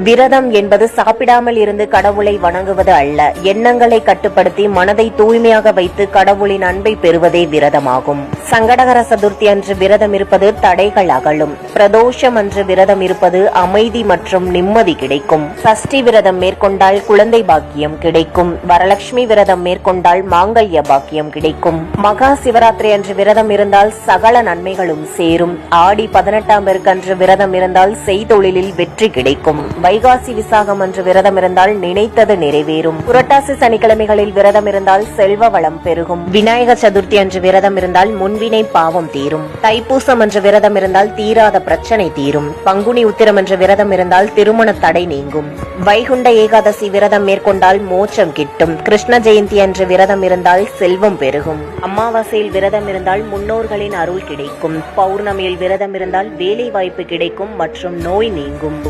விரதம் என்பது சாப்பிடாமல் இருந்து கடவுளை வணங்குவது அல்ல. எண்ணங்களை கட்டுப்படுத்தி மனதை தூய்மையாக வைத்து கடவுளின் அன்பை பெறுவதே விரதமாகும். சங்கடகர சதுர்த்தி அன்று விரதம் இருப்பது தடைகள் அகலும். பிரதோஷம் அன்று விரதம் இருப்பது அமைதி மற்றும் நிம்மதி கிடைக்கும். சஷ்டி விரதம் மேற்கொண்டால் குழந்தை பாக்கியம் கிடைக்கும். வரலட்சுமி விரதம் மேற்கொண்டால் மாங்கல்ய பாக்கியம் கிடைக்கும். மகா சிவராத்திரி அன்று விரதம் இருந்தால் சகல நன்மைகளும் சேரும். ஆடி 18ஆம் பெருக்கன்று விரதம் இருந்தால் செய்தொழிலில் வெற்றி கிடைக்கும். வைகாசி விசாகம் அன்று விரதம் இருந்தால் நினைத்தது நிறைவேறும். புரட்டாசி சனிக்கிழமைகளில் விரதம் இருந்தால் செல்வ வளம் பெருகும். விநாயகர் சதுர்த்தி அன்று விரதம் இருந்தால் முன்வினை பாவம் தீரும். தைப்பூசம் அன்று விரதம் இருந்தால் தீராத பிரச்சனை தீரும். பங்குனி உத்திரம் அன்று விரதம் இருந்தால் திருமண தடை நீங்கும். வைகுண்ட ஏகாதசி விரதம் மேற்கொண்டால் மோட்சம் கிட்டும். கிருஷ்ண ஜெயந்தி அன்று விரதம் இருந்தால் செல்வம் பெருகும். அமாவாசையில் விரதம் இருந்தால் முன்னோர்களின் அருள் கிடைக்கும். பௌர்ணமியில் விரதம் இருந்தால் வேலை வாய்ப்பு கிடைக்கும் மற்றும் நோய் நீங்கும்.